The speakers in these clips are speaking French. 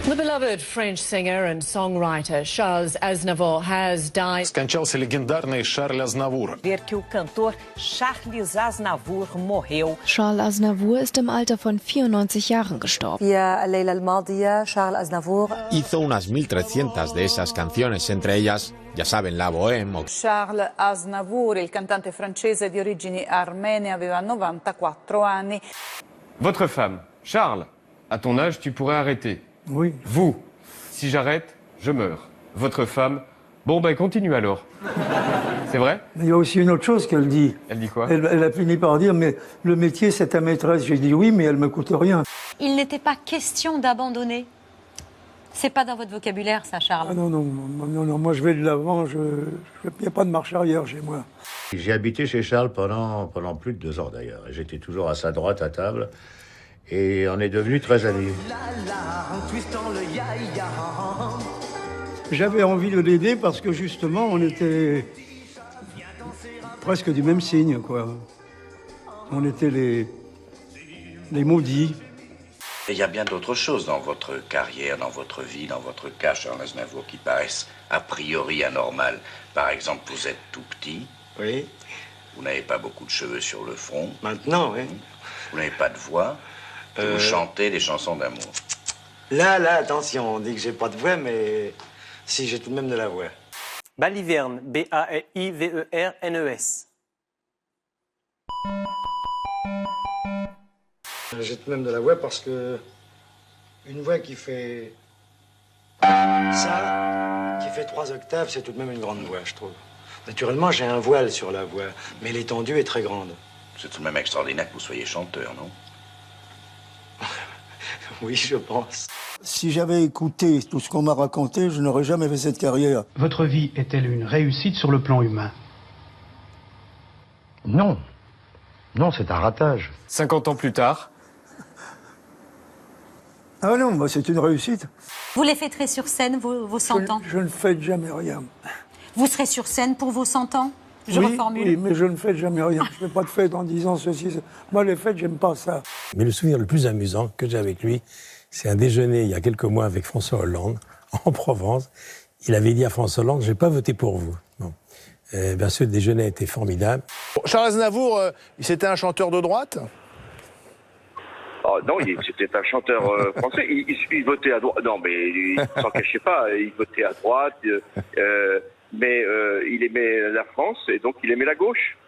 The beloved French singer and songwriter Charles Aznavour has died. Скончался легендарный Шарль Азнавур. Ver que o cantor Charles Aznavour morreu. Charles Aznavour ist im Alter von 94 Jahren gestorben. Hizo unas 1300 de esas canciones, entre ellas, ya saben, La Bohème. Charles Aznavour, il cantante francese di origini armene, aveva 94 anni. Votre femme, Charles, à ton âge, tu pourrais arrêter. Oui. Vous, si j'arrête, je meurs. Votre femme, bon ben continue alors. C'est vrai? Mais il y a aussi une autre chose qu'elle dit. Elle dit quoi? Elle a fini par dire, mais le métier c'est ta maîtresse. J'ai dit oui, mais elle me coûte rien. Il n'était pas question d'abandonner. C'est pas dans votre vocabulaire, ça, Charles. Ah non, moi je vais de l'avant, il n'y a pas de marche arrière chez moi. J'ai habité chez Charles pendant plus de 2 ans d'ailleurs. J'étais toujours à sa droite à table. Et on est devenus très amis. J'avais envie de l'aider parce que justement, on était presque du même signe, quoi. On était les maudits. Et il y a bien d'autres choses dans votre carrière, dans votre vie, dans votre cas, Charles Aznavour, qui paraissent a priori anormales. Par exemple, vous êtes tout petit. Oui. Vous n'avez pas beaucoup de cheveux sur le front. Maintenant, oui. Vous n'avez pas de voix. Vous chantez des chansons d'amour. Là, attention, on dit que j'ai pas de voix, mais si, j'ai tout de même de la voix. Baliverne, B-A-L-I-V-E-R-N-E-S. J'ai tout de même de la voix parce que une voix qui fait ça, qui fait 3 octaves, c'est tout de même une grande voix, je trouve. Naturellement, j'ai un voile sur la voix, mais l'étendue est très grande. C'est tout de même extraordinaire que vous soyez chanteur, non? Oui, je pense. Si j'avais écouté tout ce qu'on m'a raconté, je n'aurais jamais fait cette carrière. Votre vie est-elle une réussite sur le plan humain? Non. Non, c'est un ratage. 50 ans plus tard. Ah non, bah c'est une réussite. Vous les fêterez sur scène, vos 100 ans? Je ne fête jamais rien. Vous serez sur scène pour vos 100 ans? Je reformule. Oui, mais je ne fête jamais rien. Je ne fais pas de fête en disant ceci. Moi, les fêtes, j'aime pas ça. Mais le souvenir le plus amusant que j'ai avec lui, c'est un déjeuner il y a quelques mois avec François Hollande, en Provence. Il avait dit à François Hollande, je n'ai pas voté pour vous. Bon. Bien, ce déjeuner était formidable. Charles Aznavour, c'était un chanteur de droite? Oh, non, c'était un chanteur français. Il votait à droite. Non, mais il s'en cachait pas. Il votait à droite. Mais il aimait la France et donc il aimait la gauche.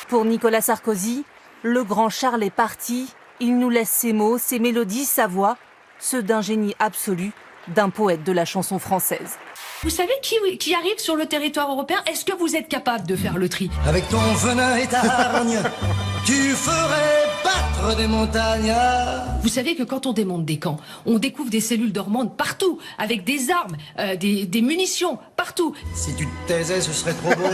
Pour Nicolas Sarkozy, le grand Charles est parti. Il nous laisse ses mots, ses mélodies, sa voix, ceux d'un génie absolu, d'un poète de la chanson française. Vous savez qui arrive sur le territoire européen? Est-ce que vous êtes capable de faire le tri? Avec ton venin et ta hargne, tu ferais battre des montagnes. Vous savez que quand on démonte des camps, on découvre des cellules dormantes partout, avec des armes, des munitions, partout. Si tu te taisais, ce serait trop beau.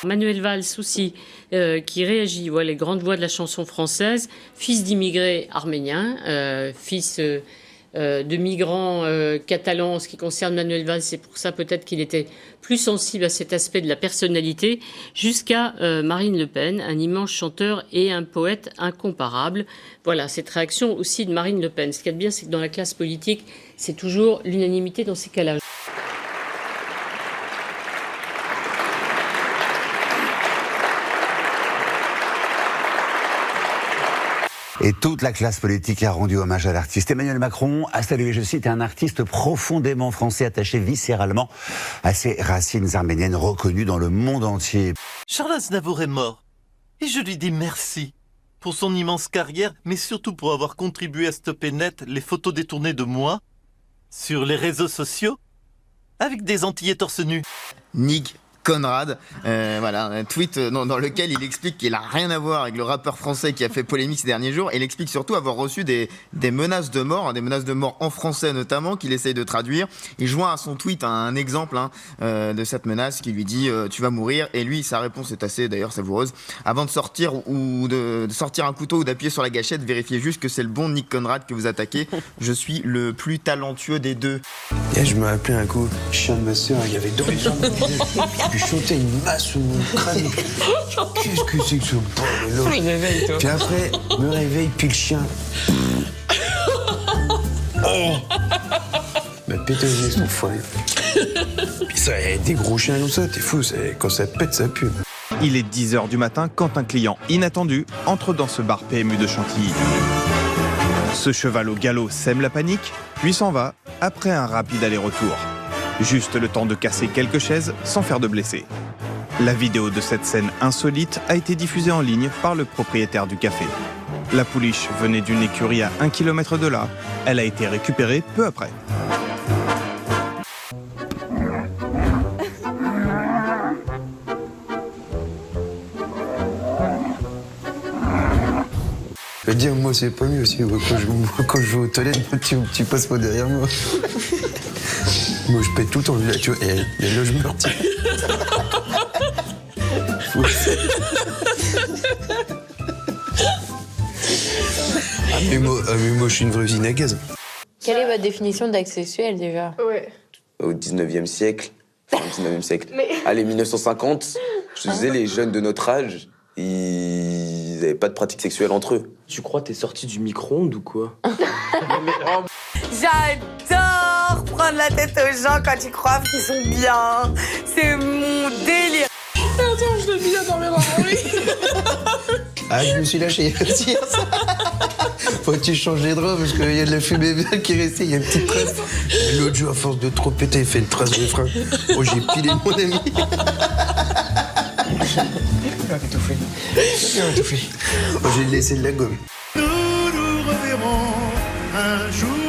Manuel Valls aussi, qui réagit, les grandes voix de la chanson française, fils d'immigrés arméniens, fils de migrants catalans en ce qui concerne Manuel Valls. C'est pour ça peut-être qu'il était plus sensible à cet aspect de la personnalité, jusqu'à Marine Le Pen, un immense chanteur et un poète incomparable. Voilà, cette réaction aussi de Marine Le Pen. Ce qu'il y a de bien, c'est que dans la classe politique, c'est toujours l'unanimité dans ces cas-là. Et toute la classe politique a rendu hommage à l'artiste. Emmanuel Macron a salué, je cite, un artiste profondément français, attaché viscéralement à ses racines arméniennes, reconnu dans le monde entier. Charles Aznavour est mort. Et je lui dis merci pour son immense carrière, mais surtout pour avoir contribué à stopper net les photos détournées de moi sur les réseaux sociaux avec des Antillais torse nu. Nick Conrad, un tweet dans lequel il explique qu'il n'a rien à voir avec le rappeur français qui a fait polémique ces derniers jours, et il explique surtout avoir reçu des menaces de mort, des menaces de mort en français notamment, qu'il essaye de traduire. Il joint à son tweet un exemple de cette menace qui lui dit tu vas mourir, et lui sa réponse est assez d'ailleurs savoureuse: avant de sortir ou de sortir un couteau ou d'appuyer sur la gâchette, vérifiez juste que c'est le bon Nick Conrad que vous attaquez, je suis le plus talentueux des deux. Et je me rappelais un coup, chien de ma soeur, il y avait 2 gens. puis je sentais une masse sur mon crâne. Qu'est-ce que c'est que ce bordel? Puis après, me réveille, puis le chien. Oh, m'a pété au nez, son foie. Puis ça, il y a des gros chiens comme ça, t'es fou, quand ça pète, ça pue. Il est 10h du matin quand un client inattendu entre dans ce bar PMU de Chantilly. Ce cheval au galop sème la panique, puis s'en va après un rapide aller-retour. Juste le temps de casser quelques chaises sans faire de blessés. La vidéo de cette scène insolite a été diffusée en ligne par le propriétaire du café. La pouliche venait d'une écurie à 1 km de là. Elle a été récupérée peu après. Je veux dire, moi, c'est pas mieux aussi. Quand je vais aux toilettes, tu passes pas derrière moi. Moi, je pète tout le temps. Là, tu vois, et là, je meurs. Mais moi, je suis une vraie usine à gaz. Quelle est votre définition d'acte sexuel déjà? Au 19e siècle, enfin, 19e siècle, Mais... allez, 1950, je disais, les jeunes de notre âge, ils n'avaient pas de pratique sexuelle entre eux. Tu crois que t'es sorti du micro-ondes ou quoi? J'adore prendre la tête aux gens quand ils croient qu'ils sont bien. C'est mon délire. Attends, je l'ai mis à dormir dans mon lit. Ah, je me suis lâché. Faut que tu changes les draps parce qu'il y a de la fumée qui est restée, il y a une petite trace. L'autre jour, à force de trop péter, il fait une trace de frein. Oh, j'ai pilé mon ami. Bien étouffé. Bien étouffé. Oh, j'ai laissé de la gomme. Nous nous reverrons un jour.